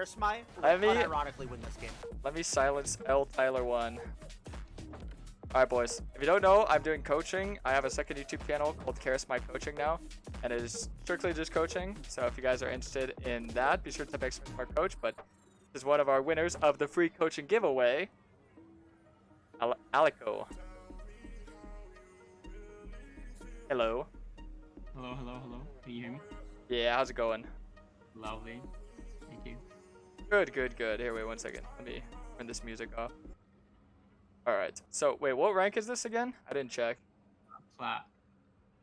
Karasmai will Let me- unironically win this game. Let me silence L Tyler 1. Alright boys, if you don't know, I'm doing coaching. I have a second YouTube channel called Karasmai Coaching now, and it is strictly just coaching. So if you guys are interested in that, be sure to type our coach. But this is one of our winners of the free coaching giveaway, Alico. Hello. Hello, hello, hello. Can you hear me? Yeah, how's it going? Lovely. Thank you. Good, good, good. Here, wait 1 second. Let me turn this music off. Alright, so wait, what rank is this again? I didn't check. Flat.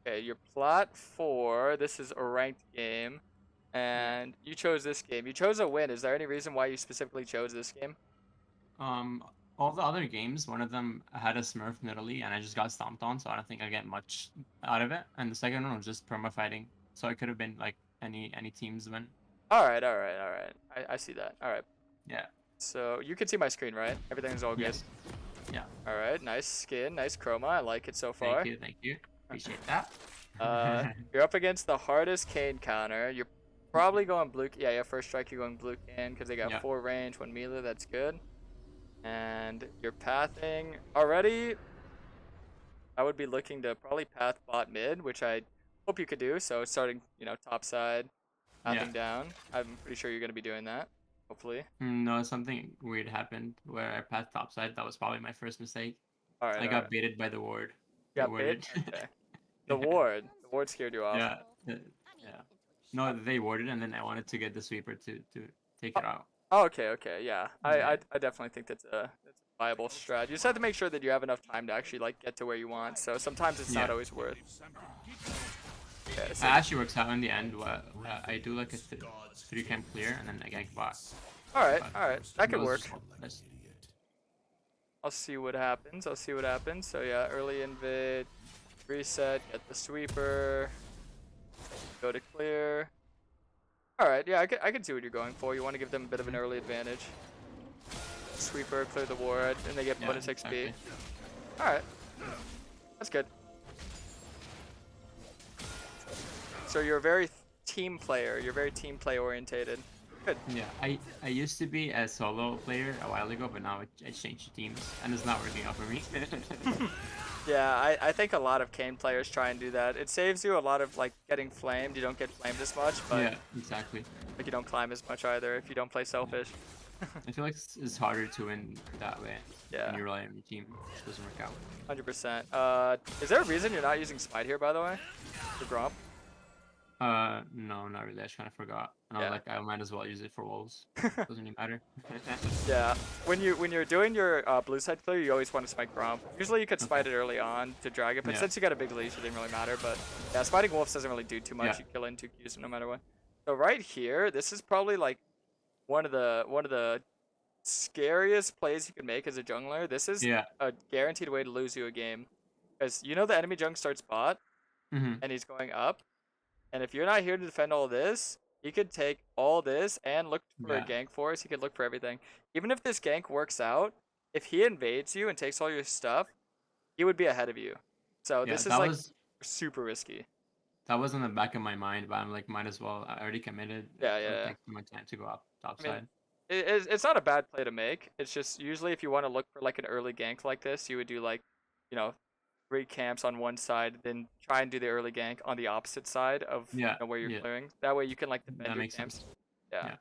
Okay, your plat 4. This is a ranked game. And you chose this game. You chose a win. Is there any reason why you specifically chose this game? All the other games, one of them had a Smurf in Italy, and I just got stomped on, so I don't think I get much out of it. And the second one was just perma fighting, so it could have been like any team's win. Alright, alright, alright. I see that. Alright. Yeah. So you can see my screen, right? Everything's all good. Yes. Yeah. Alright, nice skin, nice chroma. I like it so far. Thank you. Appreciate that. You're up against the hardest Kayn counter. You're probably going blue. Yeah, first strike you're going blue Kayn because they got 4 range, 1 melee. That's good. And you're pathing already. I would be looking to probably path bot mid, which I hope you could do. So starting, top side, pathing down. I'm pretty sure you're going to be doing that. Hopefully. No, something weird happened where I passed topside. That was probably my first mistake. All right. I got baited by the ward. You got baited? Okay. The ward scared you off. Yeah. No, they warded, and then I wanted to get the sweeper to take it out. Oh, okay, yeah. I definitely think that's a viable strat. You just have to make sure that you have enough time to actually like get to where you want. So sometimes it's not always worth. Okay, It actually works out in the end. I do like a 3 camp clear, and then I gank bot. All right, that could work. That's- I'll see what happens. So yeah, early invid, reset, get the sweeper, go to clear. All right, yeah, I can see what you're going for. You want to give them a bit of an early advantage. Sweeper, clear the ward, and they get bonus XP. Exactly. All right, that's good. So you're a very team player. You're very team play orientated. Good. Yeah, I used to be a solo player a while ago, but now I changed teams, and it's not working out for me. Yeah, I think a lot of Kayn players try and do that. It saves you a lot of like getting flamed. You don't get flamed as much, but Yeah, exactly. like you don't climb as much either if you don't play selfish. I feel like it's harder to win that way. Yeah. When you rely on your team, which doesn't work out. 100%. Is there a reason you're not using Smite here, by the way? For Gromp? No, not really. I just kind of forgot. And I was like, I might as well use it for wolves. Doesn't even matter. Yeah. When you're doing your blue side clear, you always want to smite Gromp. Usually you could smite it early on to drag it, but since you got a big leash, it didn't really matter. But yeah, smiting wolves doesn't really do too much. You kill it in 2 Qs no matter what. So right here, this is probably like one of the scariest plays you can make as a jungler. This is a guaranteed way to lose you a game, because the enemy jung starts bot, and he's going up. And if you're not here to defend all this, he could take all this and look for a gank for us. He could look for everything. Even if this gank works out, if he invades you and takes all your stuff, he would be ahead of you. So this is like super risky. That was in the back of my mind, but I'm like, might as well. I already committed. Yeah. Take too much time to go up topside. It's not a bad play to make. It's just usually if you want to look for like an early gank like this, you would do like, 3 camps on one side, then try and do the early gank on the opposite side of where you're clearing. That way you can like defend your camps. Sense. Yeah.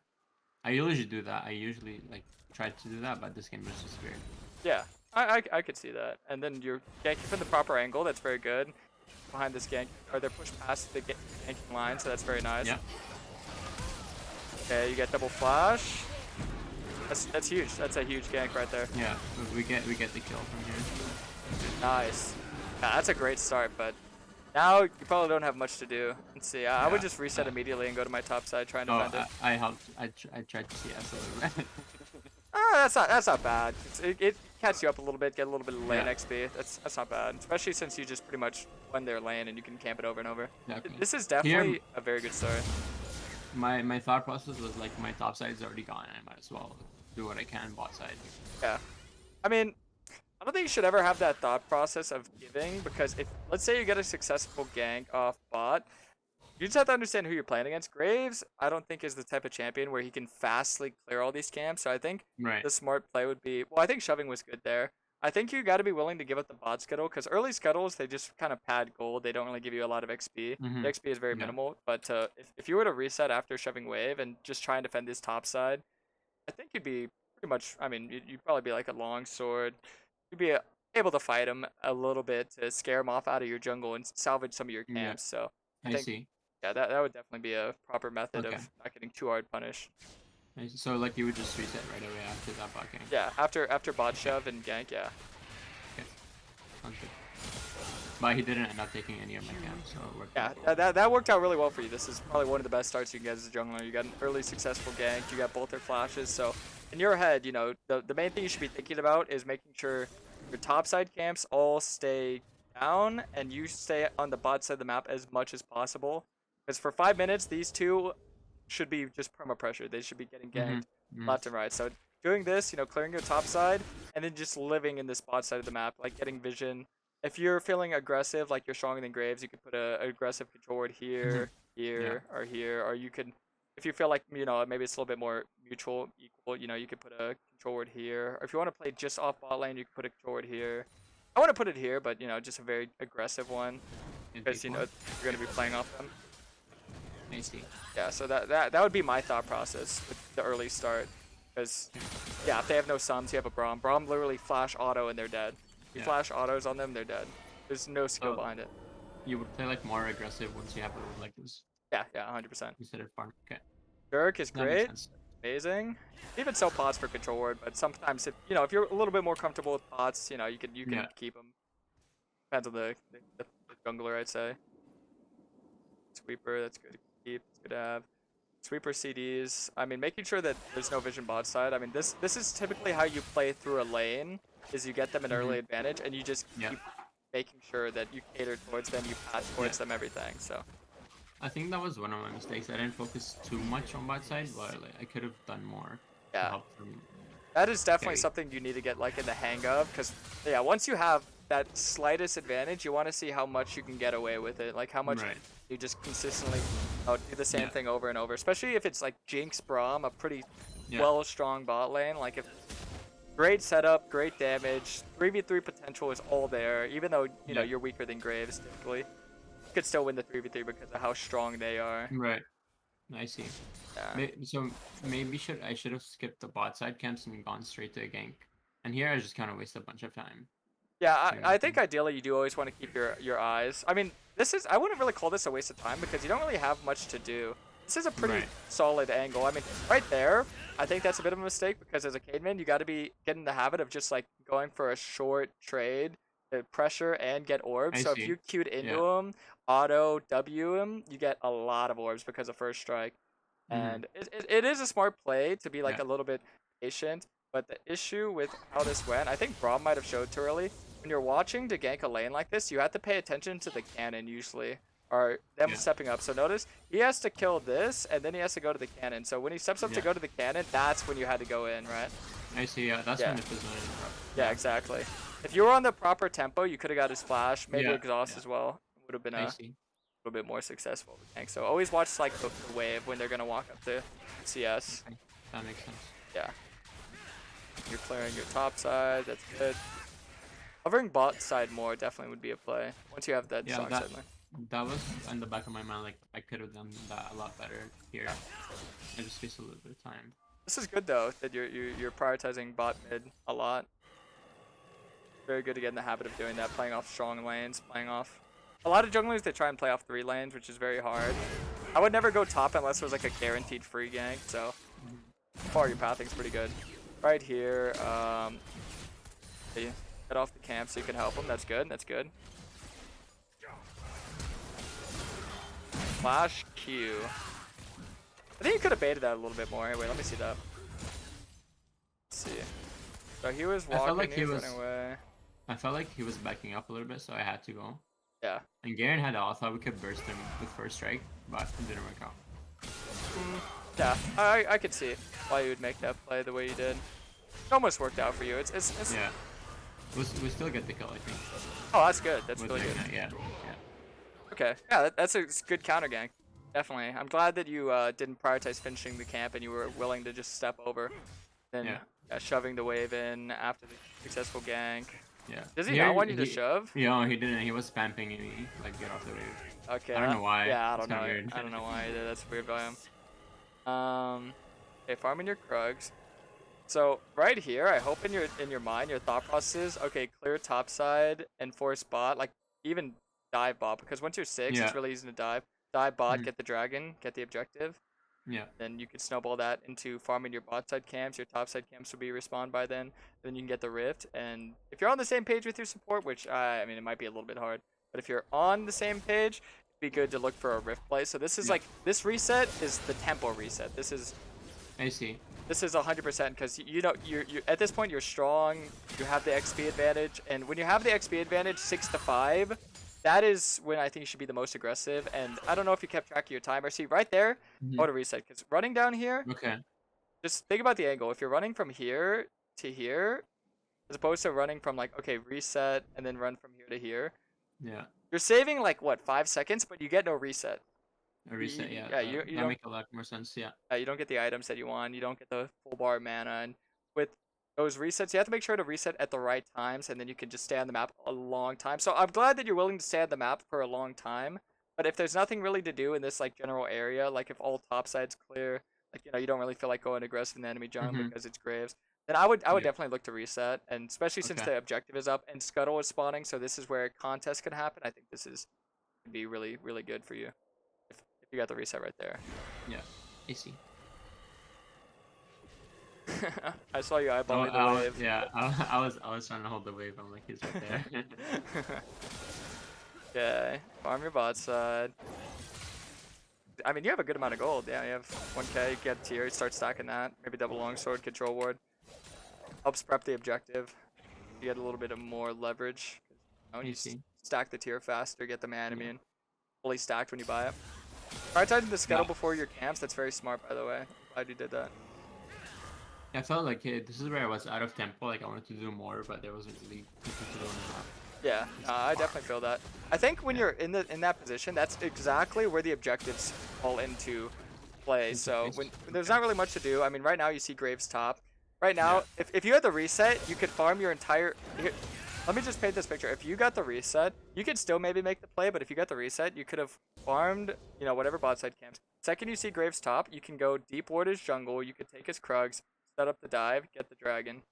I usually do that. I usually like try to do that, but this game was just weird. Yeah, I could see that. And then you're ganking from the proper angle. That's very good. Behind this gank, or they're pushed past the ganking line, so that's very nice. Yeah. Okay, you get double flash. That's huge. That's a huge gank right there. Yeah, we get the kill from here. Nice. Yeah, that's a great start, but now you probably don't have much to do. Let's see. I would just reset immediately and go to my top side, try and defend it. I helped. I tried to CS a little bit. That's not bad. It catches you up a little bit, get a little bit of lane XP. That's not bad, especially since you just pretty much won their lane and you can camp it over and over. Exactly. This is definitely a very good start. My thought process was like, my top side is already gone, and I might as well do what I can bot side. Yeah, I mean, I don't think you should ever have that thought process of giving, because if, let's say you get a successful gank off bot, You just have to understand who you're playing against. Graves, I don't think is the type of champion where he can fastly clear all these camps. So I think Right. the smart play would be, well, I think shoving was good there. I think you got to be willing to give up the bot scuttle because early scuttles they just kind of pad gold. They don't really give you a lot of XP. The Mm-hmm. XP is very Yeah. minimal. But if you were to reset after shoving wave and just try and defend this top side, I think you'd be pretty much. I mean, you'd probably be like a long sword. You'd be able to fight him a little bit to scare him off out of your jungle and salvage some of your Yeah. camps. So I I think see. yeah, that would definitely be a proper method Okay. of not getting too hard punished. I see. So like you would just reset right away after that bot gang. Yeah, after bot Okay. shove and gank, yeah. Okay. Sounds good. But he didn't end up taking any of my camps, so it worked Yeah, out. that worked out really well for you. This is probably one of the best starts you can get as a jungler. You got an early successful gank, you got both their flashes, so in your head, you know, the main thing you should be thinking about is making sure your top side camps all stay down and you stay on the bot side of the map as much as possible. Because for 5 minutes, these two should be just perma pressure. They should be getting Mm-hmm. ganked Mm-hmm. left and right. So doing this, you know, clearing your top side and then just living in this bot side of the map, like getting vision. If you're feeling aggressive, like you're stronger than Graves, you could put a aggressive control ward here, Yeah. here, or you could, if you feel like you know maybe it's a little bit more mutual, equal, you know, you could put a control ward here. Or if you want to play just off bot lane, you could put a control ward here. I want to put it here, but you know, just a very aggressive one In because you know P4. you're gonna be playing off them. I see. Yeah, so that would be my thought process with the early start. Because, yeah, if they have no sums, you have a Braum. Braum literally flash auto and they're dead. You Yeah. flash autos on them, they're dead. There's no skill Oh. behind it. You would play like more aggressive once you have a road like this Yeah, 100%. instead of farm. Okay. Dirk is That makes great, sense. amazing. Even sell pots for control ward, but sometimes if you know if you're a little bit more comfortable with pots, you know you can Yeah. keep them. Depends on the jungler, I'd say. Sweeper, that's good to keep. It's good to have. Sweeper CDs. I mean, making sure that there's no vision bot side. I mean, this is typically how you play through a lane. Is you get them an early advantage, and you just Yeah. keep making sure that you cater towards them, you pass towards them, everything. So I think that was one of my mistakes. I didn't focus too much on bot side, but like, I could have done more to yeah, help them. that is definitely carry. something you need to get like in the hang of, because yeah, once you have that slightest advantage, you want to see how much you can get away with it, like how much Right. you just consistently do the same Yeah. thing over and over. Especially if it's like Jinx Braum, a pretty Yeah. well strong bot lane. Like if great setup, great damage, 3v3 potential is all there. Even though you know Yeah. you're weaker than Graves typically, you could still win the 3v3 because of how strong they are. Right. I see. Yeah. So maybe I should have skipped the bot side camps and gone straight to a gank. And here I just kind of waste a bunch of time. Yeah, doing I think nothing. ideally you do always want to keep your eyes. I mean, I wouldn't really call this a waste of time because you don't really have much to do. This is a pretty Right. solid angle. I mean, right there, I think that's a bit of a mistake because as a caveman, you got to get in the habit of just like going for a short trade, pressure and get orbs. I So if see. you queued into Yeah. him, auto W him, you get a lot of orbs because of first strike. And it is a smart play to be like Yeah. a little bit patient. But the issue with how this went, I think Braum might have showed too early. When you're watching to gank a lane like this, you have to pay attention to the cannon usually, or them Yeah. stepping up. So notice he has to kill this, and then he has to go to the cannon. So when he steps up to Yeah. go to the cannon, that's when you had to go in, right? I see. Yeah. That's Yeah. when it was going to interrupt. Yeah, exactly. If you were on the proper tempo, you could have got his flash, maybe Yeah, exhaust yeah. as well. Would have been I a see. little bit more successful with gank. So always watch like the wave when they're gonna walk up to CS. Okay. That makes sense. Yeah. You're clearing your top side, that's good. Covering bot side more definitely would be a play. Once you have that Yeah, strong that side lane. that was in the back of my mind. Like I could have done that a lot better here. I just wasted a little bit of time. This is good though, that you're prioritizing bot mid a lot. Very good to get in the habit of doing that, playing off strong lanes, playing off. A lot of junglers they try and play off 3 lanes, which is very hard. I would never go top unless it was like a guaranteed free gank, so far your pathing's pretty good. Right here, get off the camp so you can help them. That's good. That's good. Flash Q. I think you could have baited that a little bit more. Wait, let me see that. Let's see. So he was I felt walking, like he he was was- running away. I felt like he was backing up a little bit, so I had to go. Yeah. And Garen had all. I thought we could burst him with first strike, but it didn't work out. Yeah, I could see why you would make that play the way you did. It almost worked out for you. It's Yeah. We still get the kill, I think. Oh, that's good. That's With really like good. that, yeah. Okay. Yeah, that's a good counter gank. definitely. I'm glad that you didn't prioritize finishing the camp and you were willing to just step over and shoving the wave in after the successful gank. Yeah. Does he not want you to shove? Yeah, he didn't. He was spamming me like get off the wave. Okay. I don't know why. Yeah, I It's don't know. kind of weird. I don't know why either. That's weird by him. Okay, farming your Krugs. So right here, I hope in your mind, your thought process is, okay, clear top side and force bot, like even dive bot, because once you're 6, it's really easy to dive. Dive bot, get the dragon, get the objective. Yeah. Then you can snowball that into farming your bot side camps. Your top side camps will be respawned by then. Then you can get the rift. And if you're on the same page with your support, which I mean, it might be a little bit hard, but if you're on the same page, it'd be good to look for a rift play. So this is like, this reset is the tempo reset. This is... I see. This is 100% because you know you're at this point you're strong. You have the XP advantage, and when you have the XP advantage, 6 to 5, that is when I think you should be the most aggressive. And I don't know if you kept track of your timer. See right there, auto reset. Because running down here, just think about the angle. If you're running from here to here, as opposed to running from like reset and then run from here to here, you're saving like what 5 seconds, but you get no reset. A reset, you that don't make a lot more sense. Yeah. You don't get the items that you want. You don't get the full bar of mana, and with those resets, you have to make sure to reset at the right times, and then you can just stay on the map a long time. So I'm glad that you're willing to stay on the map for a long time. But if there's nothing really to do in this like general area, like if all top side's clear, like you don't really feel like going aggressive in the enemy jungle because it's graves, then I would definitely look to reset, and especially since the objective is up and scuttle is spawning, so this is where a contest can happen. I think this is could be really really good for you. You got the reset right there. Yeah, I see. I saw you eyeballing the wave. Yeah, I was trying to hold the wave. I'm like, he's right there. Okay, farm your bot side. I mean, you have a good amount of gold. Yeah, you have 1k. Get tier, start stacking that. Maybe double longsword, control ward. Helps prep the objective. You get a little bit of more leverage. You stack the tier faster, get the man immune. Fully stacked when you buy it. Prioritizing the scuttle before your camps, that's very smart, by the way. I'm glad you did that. I felt like this is where I was out of tempo, like I wanted to do more, but there wasn't really anything to do on the map. Yeah, I definitely feel that. I think when you're in that position, that's exactly where the objectives fall into play. So when there's not really much to do, I mean, right now you see Graves top. Right now, if you had the reset, you could farm your entire... Here, let me just paint this picture. If you got the reset, you could still maybe make the play, but if you got the reset, you could have farmed, whatever bot side camps. Second you see Graves top, you can go deep ward his jungle, you could take his Krugs, set up the dive, get the dragon,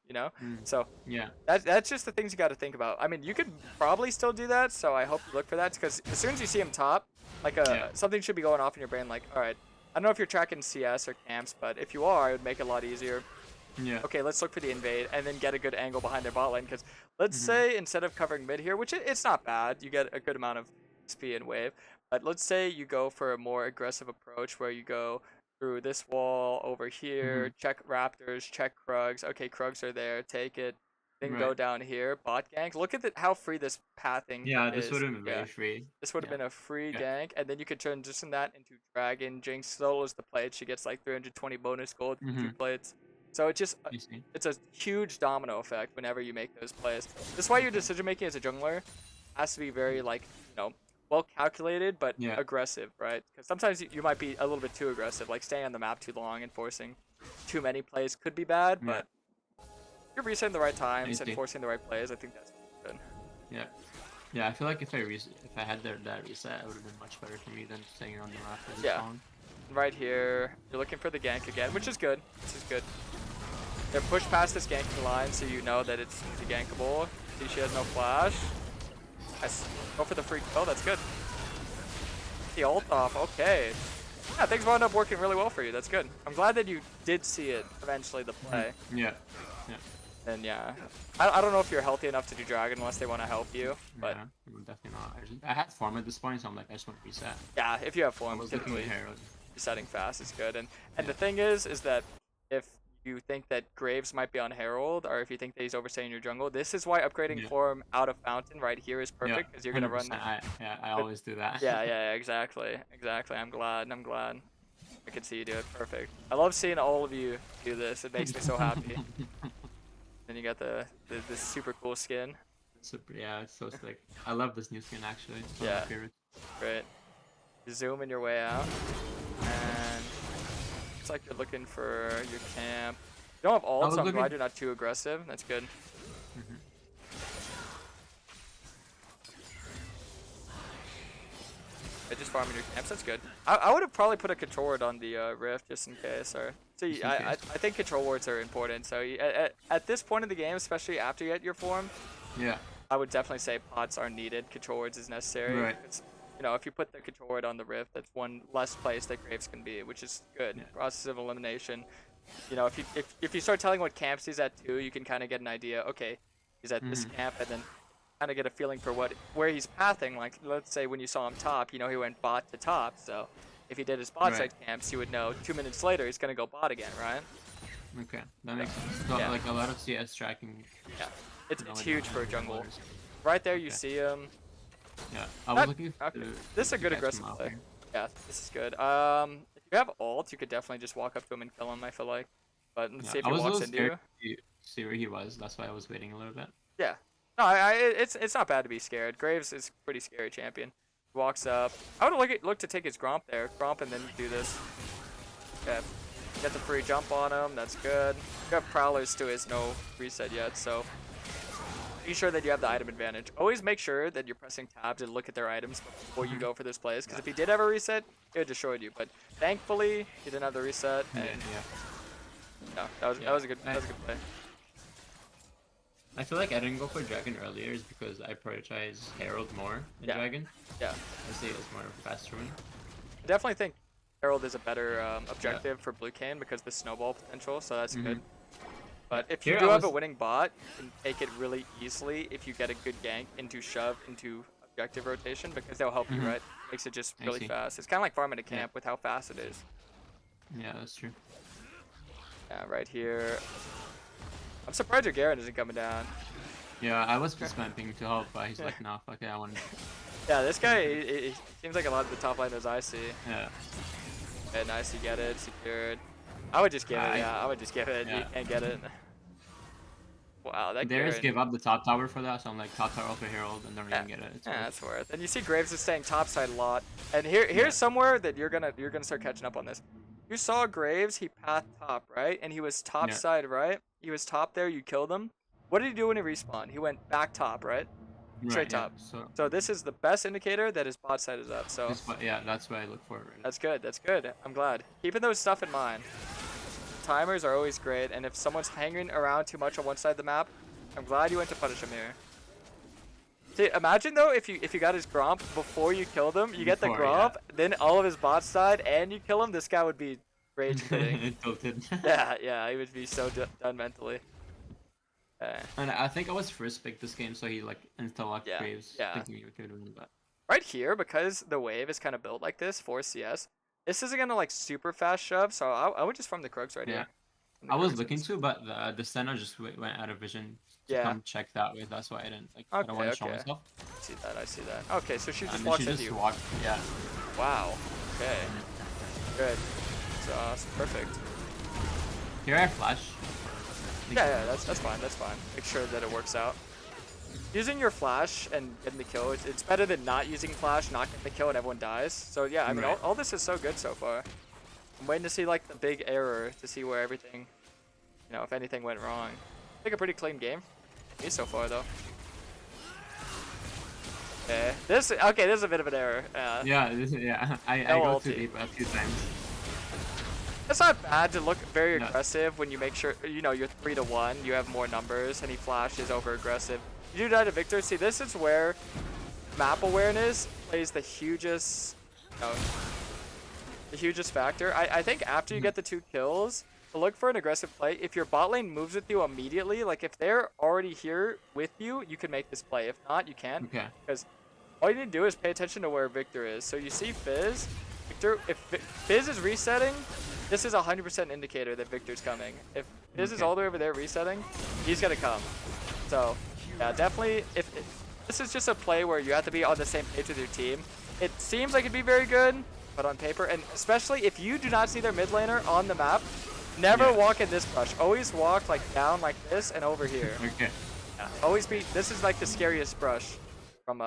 So that's just the things you got to think about. I mean, you could probably still do that, so I hope you look for that, because as soon as you see him top, like something should be going off in your brain, like, all right, I don't know if you're tracking CS or camps, but if you are, it would make it a lot easier. Yeah. Okay, let's look for the invade and then get a good angle behind their bot lane, because let's say instead of covering mid here, which it's not bad, you get a good amount of XP and wave, but let's say you go for a more aggressive approach where you go through this wall over here, check raptors, check Krugs. Okay, Krugs are there, take it, then go down here, bot gank. Look at how free this pathing is. This would have been very free. This would have been a free gank, and then you could transition that into dragon. Jinx solos the plate, she gets like 320 bonus gold for 2 plates. So it's a huge domino effect whenever you make those plays. That's why your decision making as a jungler has to be very well calculated but aggressive, right? Because sometimes you might be a little bit too aggressive, like staying on the map too long and forcing too many plays could be bad. But if you're resetting the right times and forcing the right plays, I think that's good. Yeah, I feel like if I had that reset, it would have been much better for me than staying on the map for this long. Right here, you're looking for the gank again, which is good. This is good. They're pushed past this ganking line, so you know that it's gankable. See, she has no flash. Nice. Go for the free kill. That's good. The ult off. Okay. Yeah, things wound up working really well for you. That's good. I'm glad that you did see it eventually, the play. Yeah. And I don't know if you're healthy enough to do dragon unless they want to help you, but definitely not. I had form at this point, so I'm like, I just want to reset. Yeah, if you have form, typically resetting fast is good. And the thing is that if you think that Graves might be on Herald, or if you think that he's overstaying your jungle, this is why upgrading form out of Fountain right here is perfect, because you're gonna run. I always do that. Yeah, exactly. I'm glad. I can see you do it perfect. I love seeing all of you do this. It makes me so happy. Then you got this super cool skin. Super, it's so sick. I love this new skin actually. It's one of my favorites. Great. You zoom in your way out, and it's like you're looking for your camp. You don't have ult, so I'm glad you're not too aggressive. That's good. Just farming your camps, that's good. I would have probably put a control ward on the rift just in case. Or see, I think control wards are important. So at this point in the game, especially after you get your form, yeah, I would definitely say pots are needed. Control wards is necessary. Right. It's, you know, if you put the control ward on the rift, that's one less place that Graves can be, which is good. Yeah. Process of elimination. You know, if you start telling what camps he's at too, you can kind of get an idea. Okay, he's at this camp, and then kind of get a feeling for where he's pathing. Like, let's say when you saw him top, you know, he went bot to top. So if he did his bot side camps, you would know 2 minutes later he's gonna go bot again, right? Okay, that makes sense. So, like a lot of CS tracking. Yeah, it's huge for a jungle. Right there, you see him. Yeah, I was looking. This is a good aggressive play. Yeah, this is good. If you have ult, you could definitely just walk up to him and kill him, I feel like. But let's see if he walks into you. See where he was. That's why I was waiting a little bit. Yeah. No, it's not bad to be scared. Graves is a pretty scary champion. He walks up. I would look to take his Gromp there. Gromp and then do this. Okay. Get the free jump on him. That's good. You have Prowlers to his no reset yet, so be sure that you have the item advantage. Always make sure that you're pressing tabs and look at their items before you go for this plays, because if he did have a reset, it would destroyed you. But thankfully, he didn't have the reset. And no, that was a good play. I feel like I didn't go for Dragon earlier is because I prioritize Herald more than Dragon. Yeah. I see it as more faster one. I definitely think Herald is a better objective for Blue Kayn because of the snowball potential, so that's good. But if you do have a winning bot, you can take it really easily if you get a good gank into shove into objective rotation, because they'll help you, right? Makes it just really fast. It's kind of like farming a camp with how fast it is. Yeah, that's true. Yeah, right here. I'm surprised your Garen isn't coming down. Yeah, I was just spamming to help, but he's like, nah, fuck it, I want. Yeah, this guy, he seems like a lot of the top liners I see. Yeah. Okay, nice, you get it, secured. I would just give it, I would just give it. You can't get it. Wow, that They just give up the top tower for that, so I'm like, top tower over Herald, and then we can get it. It's that's worth. And you see Graves is staying topside a lot. And here's somewhere that you're gonna start catching up on this. You saw Graves, he pathed top, right? And he was topside, right? He was top there, you killed him. What did he do when he respawned? He went back top, right? Straight top. So this is the best indicator that his bot side is up. So yeah, that's what I look for. Right? That's good. That's good. I'm glad. Keeping those stuff in mind. Timers are always great, and if someone's hanging around too much on one side of the map, I'm glad you went to punish him here. See, imagine though if you got his Gromp before you killed him, you get the Gromp, then all of his bots died, and you kill him. This guy would be rage quitting. yeah, he would be so done mentally. And I think I was first picked this game, so he like insta-locked Graves. Thinking you could win that. Right here, because the wave is kind of built like this for CS, this isn't gonna like super fast shove, so I would just farm the Krugs right here. I was looking to, but the Senna just went out of vision to come check that way. That's why I didn't like. I don't want to show myself. I see that. Okay, so she just walks into you. Yeah. Wow. Okay. Good. That's perfect. Here I flash. Yeah, that's fine. That's fine. Make sure that it works out. Using your flash and getting the kill, it's better than not using flash, not getting the kill, and everyone dies. So yeah, I mean, all this is so good so far. I'm waiting to see like the big error to see where everything, you know, if anything went wrong. I think a pretty clean game. Me so far though. Okay, this is a bit of an error. I go too deep a few times. It's not bad to look very aggressive when you make sure, you know, you're 3-1, you have more numbers, and he flashes over aggressive. You do die to Victor. See, this is where map awareness plays the hugest, factor. I think after you get the 2 kills, to look for an aggressive play. If your bot lane moves with you immediately, like if they're already here with you, you can make this play. If not, you can't. Okay. Because all you need to do is pay attention to where Victor is. So you see Fizz. Victor, if Fizz is resetting, this is a 100% indicator that Victor's coming. If Fizz is all the way over there resetting, he's gonna come. So yeah, definitely. If this is just a play where you have to be on the same page with your team. It seems like it'd be very good, but on paper, and especially if you do not see their mid laner on the map, never walk in this brush. Always walk like down like this and over here. Okay. Yeah, always be. This is like the scariest brush from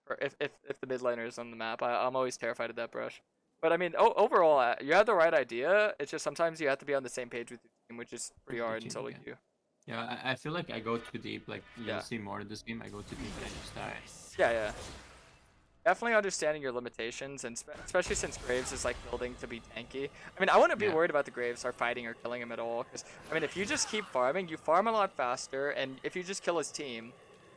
or if the mid laner is on the map. I'm always terrified of that brush. But I mean, overall, you have the right idea. It's just sometimes you have to be on the same page with your team, which is pretty hard in solo queue. Yeah, I feel like I go too deep. Like you'll Yeah. see more of this game. I go too deep and I just die. Yeah. Definitely understanding your limitations, and especially since Graves is like building to be tanky. I mean, I wouldn't be worried about the Graves are fighting or killing him at all, because I mean, if you just keep farming, you farm a lot faster, and if you just kill his team,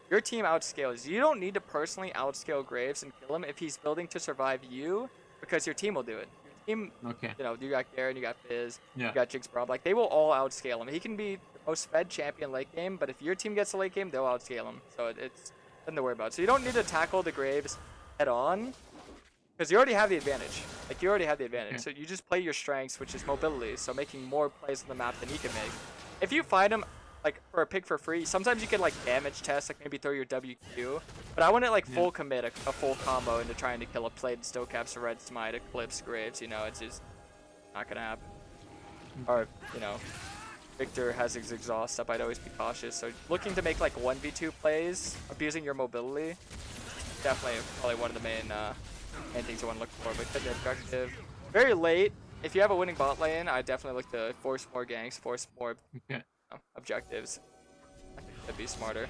your team outscales. You don't need to personally outscale Graves and kill him if he's building to survive you, because your team will do it. Your team, you know, you got Garen, you got Fizz, you got Jigsaw, like they will all outscale him. He can be the most fed champion late game, but if your team gets a late game, they'll outscale him. So it's nothing to worry about. So you don't need to tackle the Graves head on, because you already have the advantage. Like you already have the advantage. So you just play your strengths, which is mobility. So making more plays on the map than he can make. If you find him like for a pick for free, sometimes you can like damage test, like maybe throw your WQ. But I wouldn't like full commit a full combo into trying to kill a plate still caps a red smite, Eclipse, Graves. You know, it's just not gonna happen. Or you know, Victor has his exhaust up. I'd always be cautious. So looking to make like 1v2 plays, abusing your mobility. Definitely probably one of the main things you want to look for, but could be objective. Very late. If you have a winning bot lane, I definitely look to force more ganks, force more objectives. I think that'd be smarter.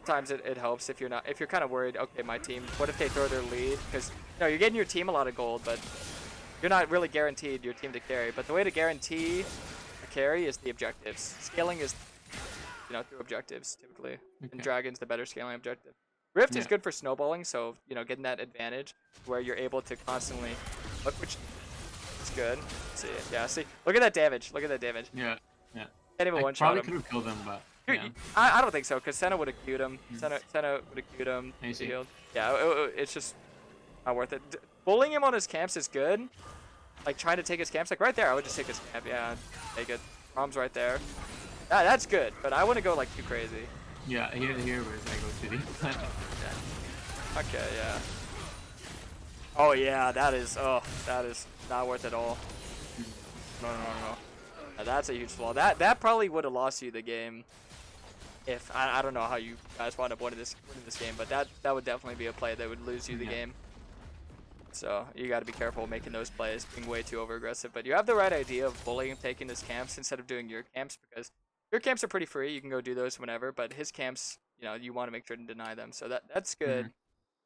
Sometimes it helps if you're kind of worried. Okay, my team. What if they throw their lead? Because you're getting your team a lot of gold, but you're not really guaranteed your team to carry. But the way to guarantee a carry is the objectives. Scaling is through objectives typically, and Dragon's the better scaling objective. Rift is good for snowballing, so getting that advantage where you're able to constantly look, which is good. Let's see, see, look at that damage. Look at that damage. Yeah. Can't even one shot him. Probably could have killed him, but I don't think so, because Senna would have queued him. Senna would have queued him. Healed. Yeah, it's just not worth it. Bullying him on his camps is good. Like trying to take his camps, like right there, I would just take his camp. Yeah, take it. Rom's right there. Yeah, that's good, but I wouldn't go like too crazy. Yeah, here where I go too deep. Okay, yeah. Oh yeah, that is not worth it all. No. Now, that's a huge flaw. That probably would have lost you the game. If I don't know how you guys wound up winning this game, but that would definitely be a play that would lose you the game. So you got to be careful making those plays, being way too over aggressive. But you have the right idea of bullying him, taking his camps instead of doing your camps, because your camps are pretty free. You can go do those whenever, but his camps, you want to make sure to deny them. So that's good.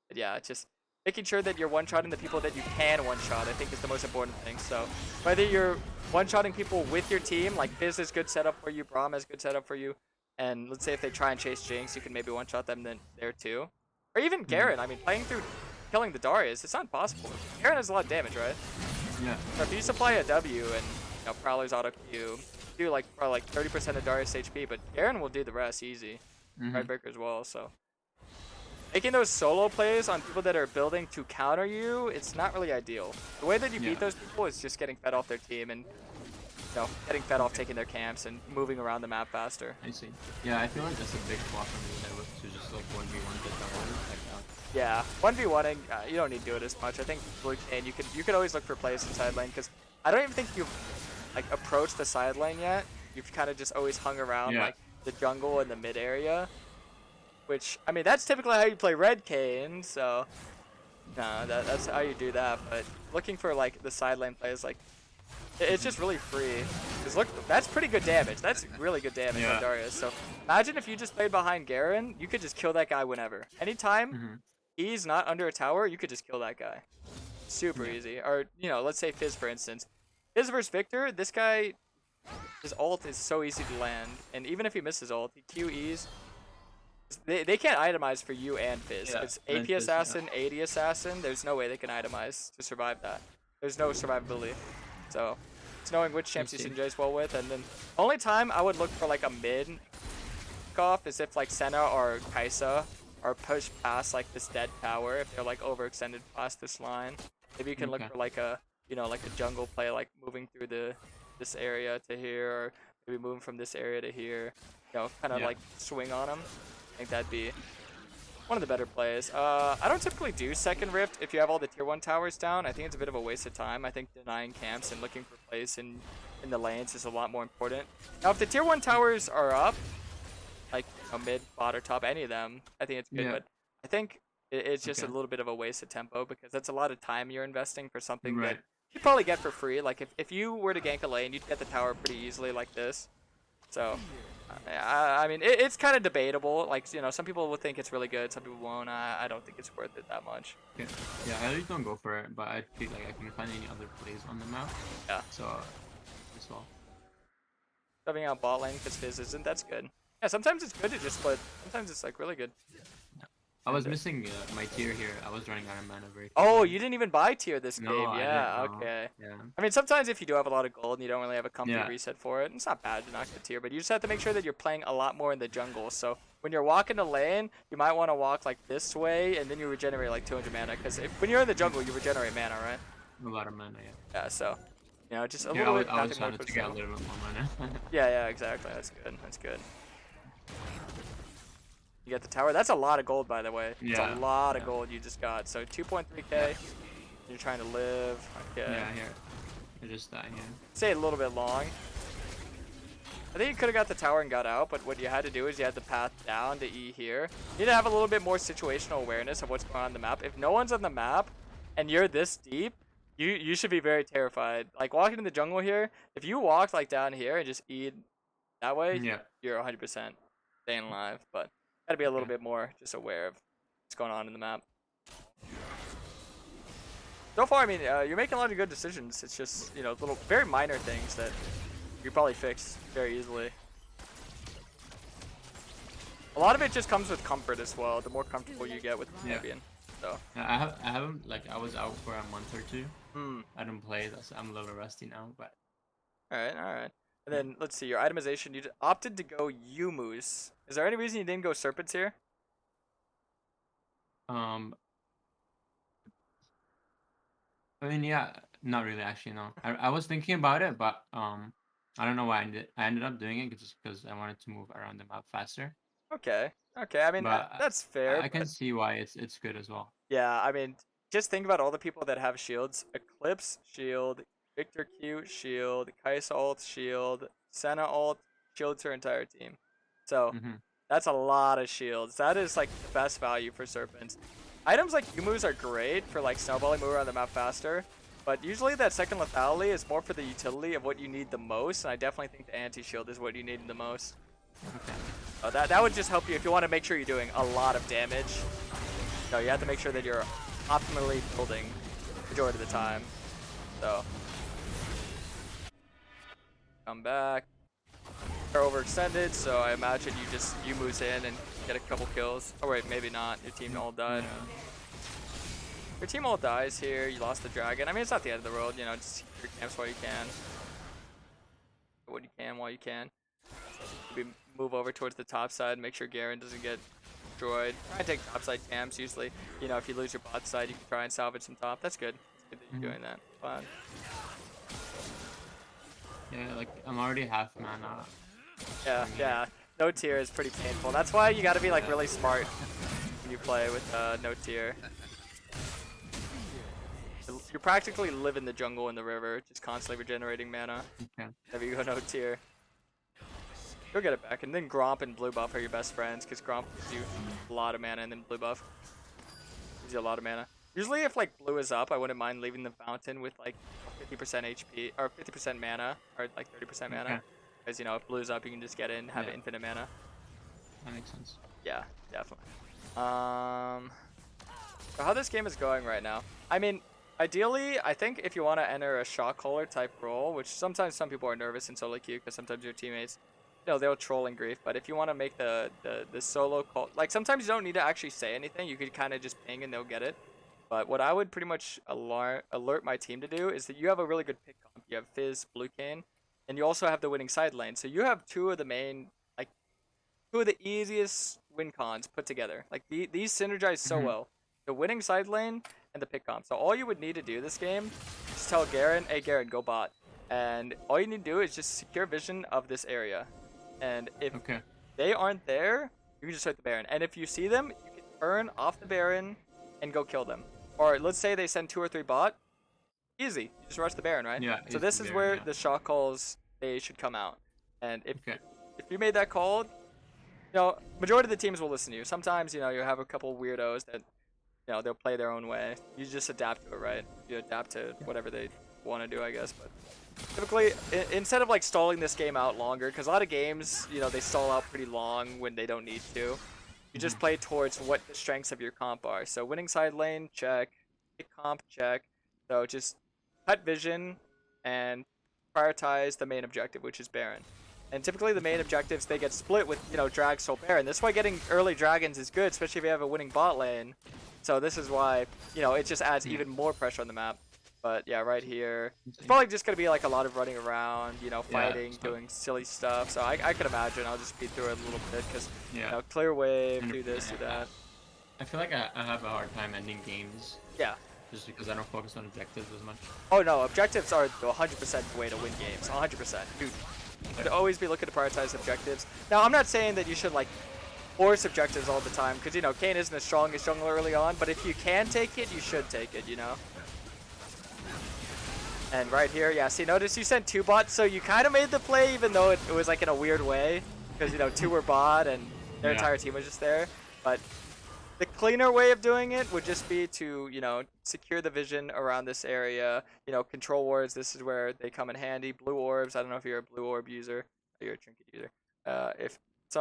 But yeah, it's just making sure that you're one-shotting the people that you can one-shot, I think, is the most important thing. So whether you're one-shotting people with your team, like Fizz is good setup for you, Braum has good setup for you, and let's say if they try and chase Jinx, you can maybe one-shot them there too. Or even Garen. I mean, playing through killing the Darius, it's not possible. Garen has a lot of damage, right? Yeah. So if you supply a W and Prowler's auto Q, do like probably like 30% of Darius HP, but Garen will do the rest easy. Breaker as well, so making those solo plays on people that are building to counter you, it's not really ideal. The way that you beat those people is just getting fed off their team and getting fed off taking their camps and moving around the map faster. I see. Yeah, I feel like that's a big flaw for me, that was to just like 1v1 get the order like that. Yeah, 1v1ing, you don't need to do it as much. I think and you could always look for plays in side lane, because I don't even think you've like approached the side lane yet. You've kind of just always hung around like the jungle and the mid area, which I mean that's typically how you play red Kayn. So no, that's how you do that. But looking for like the side lane plays, like it's just really free. Cause look, that's pretty good damage. That's really good damage on Darius. So imagine if you just played behind Garen, you could just kill that guy whenever, anytime. He's not under a tower, you could just kill that guy. Super easy. Or, let's say Fizz, for instance. Fizz versus Victor, this guy, his ult is so easy to land. And even if he misses ult, he QEs. They can't itemize for you and Fizz. It's AP Assassin, AD Assassin. There's no way they can itemize to survive that. There's no survivability. So, it's knowing which champs you synergize well with. And then, only time I would look for like a mid off is if like Senna or Kai'Sa or push past like this dead tower if they're like overextended past this line. Maybe you can look for like a like a jungle play, like moving through this area to here, or maybe moving from this area to here. Kind of like swing on them. I think that'd be one of the better plays. I don't typically do second rift if you have all the tier 1 towers down. I think it's a bit of a waste of time. I think denying camps and looking for plays in the lanes is a lot more important. Now if the tier 1 towers are up, like mid, bot, or top, any of them, I think it's good. But I think it's just a Okay. little bit of a waste of tempo because that's a lot of time you're investing for something that Right. you probably get for free. Like if you were to gank a lane, you'd get the tower pretty easily like this. So, I mean, it's kind of debatable. Like, you know, some people will think it's really good, some people won't. I don't think it's worth it that much. Okay. Yeah, I usually don't go for it, but I feel like I can find any other plays on the map. Yeah. So, as well. Shoving out bot lane because Fizz isn't, that's good. Yeah, sometimes it's good to just split. Sometimes it's, like, really good. I was missing my tier here. I was running out of mana very Oh, quickly. you didn't even buy tier this No, game. I Yeah, didn't know. okay. Yeah. I mean, sometimes if you do have a lot of gold and you don't really have a comfy Yeah. reset for it, it's not bad to not get tier, but you just have to make sure that you're playing a lot more in the jungle. So when you're walking the lane, you might want to walk like this way, and then you regenerate like 200 mana. Because when you're in the jungle, you regenerate mana, right? A lot of mana, yeah. Yeah, so, you know, just a Yeah, little bit. I was nothing trying more to towards get a jungle. little bit more mana. Yeah, yeah, exactly. That's good. That's good. You get the tower. That's a lot of gold, by the way. It's Yeah, a lot of yeah. gold you just got. So 2.3k. You're trying to live. Okay. Yeah, here. I just die here. Stay a little bit long. I think you could have got the tower and got out, but what you had to do is you had the path down to E here. You need to have a little bit more situational awareness of what's going on the map. If no one's on the map and you're this deep, you should be very terrified. Like walking in the jungle here, if you walked like down here and just E that way, Yeah. you're 100% staying alive. But gotta be a little Okay. bit more just aware of what's going on in the map. So far, I mean, you're making a lot of good decisions. It's just, you know, little, very minor things that you probably fix very easily. A lot of it just comes with comfort as well. The more comfortable you get with the Yeah. champion. So. I haven't, like, I was out for a month or two. Hmm. I don't play, so I'm a little rusty now, but. All right, all right. And then let's see your itemization. You opted to go Yumus. Is there any reason you didn't go Serpents here? I mean, yeah, not really, actually, no. I was thinking about it, but I don't know why I ended up doing it just because I wanted to move around the map faster. Okay, okay. I mean, But that's fair. I can But see why it's good as well. yeah, I mean, just think about all the people that have shields. Eclipse shield, Victor Q shield, Kai'Sa ult shield, Senna ult shield to her entire team. So Mm-hmm. that's a lot of shields. That is like the best value for Serpents. Items like Yumus are great for like snowballing, move around the map faster. But usually that second lethality is more for the utility of what you need the most. And I definitely think the anti-shield is what you need the most. Okay. That would just help you if you want to make sure you're doing a lot of damage. No, you have to make sure that you're optimally building majority of the time. So come back. They're overextended, so I imagine you moves in and get a couple kills. Oh wait, maybe not. Your team all died. Yeah. Your team all dies here. You lost the dragon. I mean, it's not the end of the world. You know, just keep your camps while you can. What you can while you can. Maybe move over towards the top side. Make sure Garen doesn't get destroyed. Try and take top side camps. Usually, you know, if you lose your bot side, you can try and salvage some top. That's good. It's good that you're doing that. Fun. Yeah, like I'm already half mana. Yeah, yeah. No tier is pretty painful. That's why you got to be like really smart when you play with no tier. You practically live in the jungle in the river, just constantly regenerating mana. Okay. Whenever you go no tier. You'll get it back. And then Gromp and Blue Buff are your best friends, because Gromp gives you a lot of mana, and then Blue Buff gives you a lot of mana. Usually if like Blue is up, I wouldn't mind leaving the Fountain with like 50% HP, or 50% mana, or like 30% mana. Okay. Because, you know, if Blue's up, you can just get in, have Yeah. infinite mana. That makes sense. Yeah, definitely. So how this game is going right now. I mean, ideally, I think if you want to enter a shot caller type role, which sometimes some people are nervous in solo queue because sometimes your teammates, you know, they'll troll and grief. But if you want to make the solo call, like sometimes you don't need to actually say anything. You could kind of just ping and they'll get it. But what I would pretty much alert my team to do is that you have a really good pick comp. You have Fizz, Blue Kayn, and you also have the winning side lane. So you have two of the easiest win cons put together. Like these synergize so well. The winning side lane and the pick comp. So all you would need to do this game is tell Garen, hey Garen, go bot. And all you need to do is just secure vision of this area. And if they aren't there, you can just hit the Baron. And if you see them, you can turn off the Baron and go kill them. Or let's say they send 2 or 3 bot. Easy. You just rush the Baron, right? Yeah. So this is where the shot calls, they should come out. And if you made that call, majority of the teams will listen to you. Sometimes, you have a couple weirdos that, they'll play their own way. You just adapt to it, right? You adapt to whatever they want to do, I guess. But typically, instead of like stalling this game out longer, because a lot of games, they stall out pretty long when they don't need to. You just play towards what the strengths of your comp are. So winning side lane, check. Pick comp, check. So just cut vision and prioritize the main objective, which is Baron. And typically the main objectives, they get split with, Drag Soul Baron. That's why getting early dragons is good, especially if you have a winning bot lane. So this is why, it just adds even more pressure on the map. But yeah, right here, it's probably just going to be like a lot of running around, fighting, doing silly stuff. So I could imagine I'll just speed through it a little bit because, clear wave, do this, do that. I feel like I have a hard time ending games. Yeah. Just because I don't focus on objectives as much. Oh no, objectives are 100% the way to win games. 100%. Dude, you should always be looking to prioritize objectives. Now, I'm not saying that you should like force objectives all the time because, Kayn isn't as strong as jungler early on, but if you can take it, you should take it, And right here, yeah, see, notice you sent 2 bots, so you kind of made the play even though it was like in a weird way because, 2 were bot and their entire team was just there. But the cleaner way of doing it would just be to, secure the vision around this area. Control wards, this is where they come in handy. Blue orbs, I don't know if you're a blue orb user. Or you're a trinket user.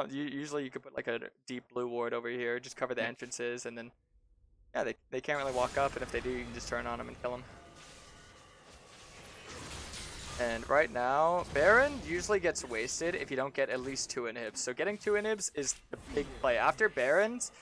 Usually you could put like a deep blue ward over here, just cover the entrances, and then, yeah, they can't really walk up, and if they do, you can just turn on them and kill them. And right now, Baron usually gets wasted if you don't get at least 2 inhibs. So getting 2 inhibs is the big play. After Barons,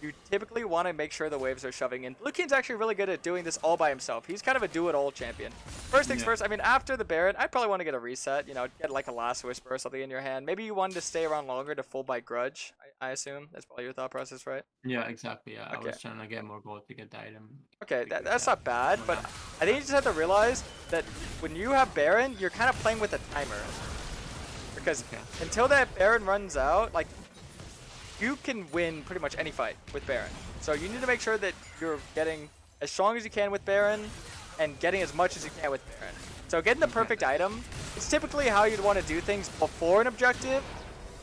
you typically want to make sure the waves are shoving in. Blue King's actually really good at doing this all by himself. He's kind of a do-it-all champion. First things first, I mean, after the Baron, I'd probably want to get a reset, get like a Last Whisper or something in your hand. Maybe you wanted to stay around longer to full by Grudge, I assume. That's probably your thought process, right? Yeah, exactly, yeah. Okay. I was trying to get more gold to get the item. Okay, that's not bad, but I think you just have to realize that when you have Baron, you're kind of playing with a timer. Because until that Baron runs out, like, you can win pretty much any fight with Baron. So you need to make sure that you're getting as strong as you can with Baron and getting as much as you can with Baron. So getting the perfect item, it's typically how you'd want to do things before an objective,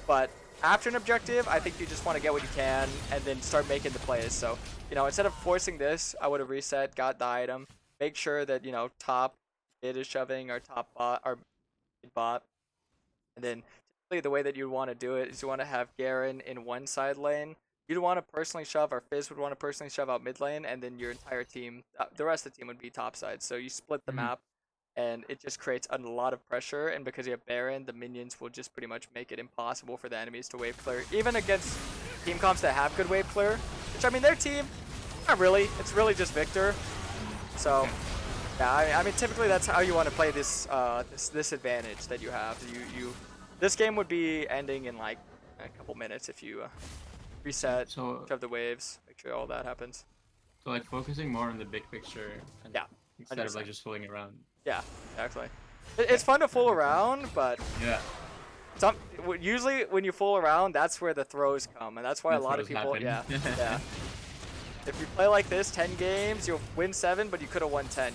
but after an objective, I think you just want to get what you can and then start making the plays. So, instead of forcing this, I would have reset, got the item, make sure that, top mid is shoving or top bot or mid bot, and then the way that you want to do it is you want to have Garen in one side lane. You'd want to personally shove, or Fizz would want to personally shove out mid lane, and then your entire team, the rest of the team would be top side. So you split the map, and it just creates a lot of pressure. And because you have Baron, the minions will just pretty much make it impossible for the enemies to wave clear, even against team comps that have good wave clear. Which, I mean, their team, not really. It's really just Victor. So yeah, I mean, typically that's how you want to play this this advantage that you have. This game would be ending in like a couple minutes if you reset, shove the waves, make sure all that happens. So like focusing more on the big picture and instead of like just fooling around. Yeah, exactly. It's fun to fool around, but usually when you fool around, that's where the throws come, and that's why a lot of people, yeah. If you play like this 10 games, you'll win 7, but you could have won 10,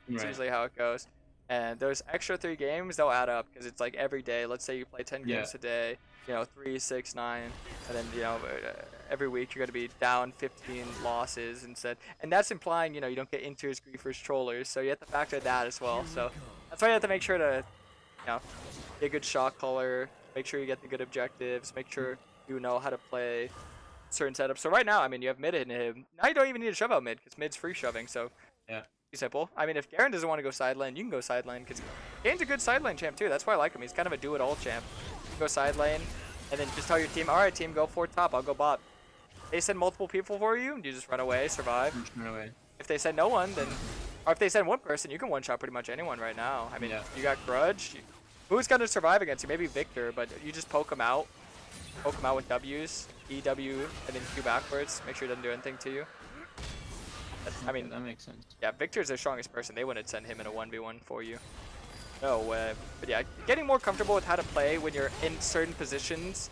It's usually how it goes. And those extra 3 games, they'll add up because it's like every day. Let's say you play 10 games a day, 3, 6, 9, and then every week you're going to be down 15 losses instead. And that's implying you don't get Inters, Griefers, Trollers, so you have to factor that as well. So that's why you have to make sure to get a good shot caller, make sure you get the good objectives, make sure you know how to play certain setups. So right now, I mean, you have mid in him. Now you don't even need to shove out mid because mid's free shoving. So simple. I mean, if Garen doesn't want to go side lane, you can go side lane because Kayn's a good side lane champ too. That's why I like him. He's kind of a do-it-all champ. You can go side lane, and then just tell your team, all right, team, go for top. I'll go bot. They send multiple people for you, you just run away, survive. Run away. If they send no one, then, or if they send one person, you can one-shot pretty much anyone right now. I mean, you got Grudge. Who's going to survive against you? Maybe Victor, but you just poke him out. Poke him out with W's, EW, and then Q backwards. Make sure he doesn't do anything to you. I mean, that makes sense. Yeah, Victor's the strongest person. They wouldn't send him in a 1v1 for you. No way. But yeah, getting more comfortable with how to play when you're in certain positions,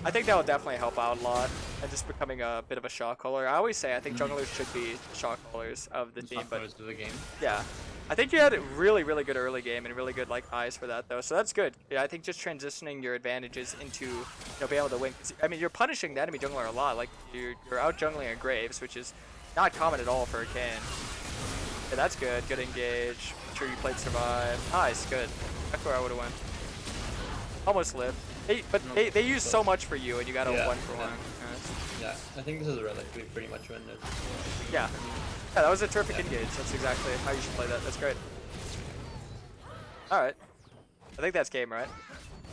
I think that will definitely help out a lot. And just becoming a bit of a shot caller. I always say I think junglers should be shot callers of the team. But of the game. Yeah, I think you had a really, really good early game and really good like eyes for that though, so that's good. Yeah, I think just transitioning your advantages into being able to win. 'Cause, I mean, you're punishing the enemy jungler a lot. Like you're out jungling a Graves, which is not common at all for a Kayn. Yeah, that's good. Good engage. Make sure you played survive. Nice, good. That's where I would have went. Almost lived. But No, they use but- so much for you, and you got a Yeah, 1-for-1. yeah. Yeah, I think this is relatively pretty much win it. Yeah. Yeah, that was a terrific engage. That's exactly how you should play that. That's great. All right. I think that's game, right?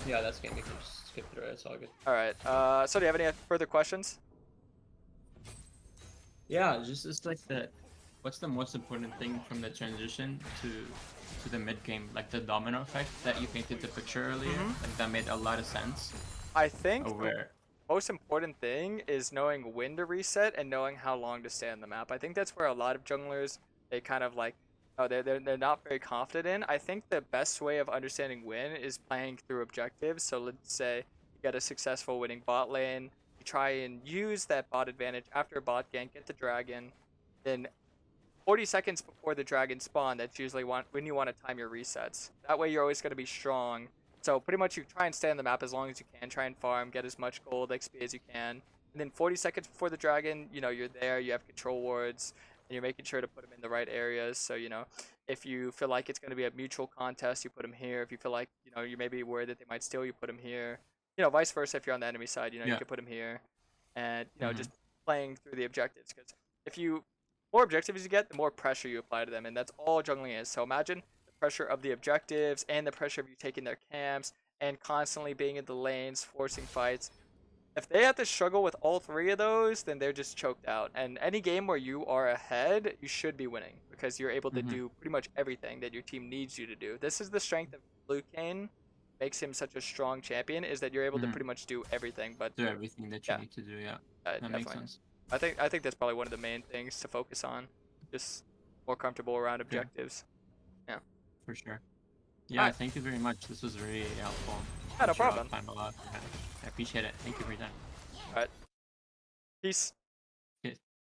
Yeah, that's game. We can just skip through it. It's all good. All right. So do you have any further questions? Yeah, just it's like what's the most important thing from the transition to the mid game, like the domino effect that you painted the picture earlier? Like that made a lot of sense. I think Of where most important thing is knowing when to reset and knowing how long to stay on the map. I think that's where a lot of junglers, they kind of like, oh, they're not very confident in. I think the best way of understanding when is playing through objectives. So let's say you get a successful winning bot lane, you try and use that bot advantage after a bot gank, get the dragon, then 40 seconds before the dragon spawn, that's usually when you want to time your resets. That way you're always going to be strong. So pretty much you try and stay on the map as long as you can, try and farm, get as much gold XP as you can. And then 40 seconds before the dragon, you're there, you have control wards, and you're making sure to put them in the right areas. So, if you feel like it's going to be a mutual contest, you put them here. If you feel like, you may be worried that they might steal, you put them here. Vice versa, if you're on the enemy side, you Yeah. can put them here. And, just playing through the objectives. Because if you more objectives you get, the more pressure you apply to them, and that's all jungling is. So imagine the pressure of the objectives and the pressure of you taking their camps and constantly being in the lanes, forcing fights. If they have to struggle with all three of those, then they're just choked out. And any game where you are ahead, you should be winning because you're able to do pretty much everything that your team needs you to do. This is the strength of Blue Kayn, makes him such a strong champion, is that you're able to pretty much do everything. But do everything that you yeah. need to do. Yeah, that definitely. makes sense. I think that's probably one of the main things to focus on. Just more comfortable around objectives. Yeah. For sure. Yeah, Alright. thank you very much. This was really helpful. Yeah, no Cheer out problem. time a lot. I appreciate it. Thank you for your time. All right. Peace.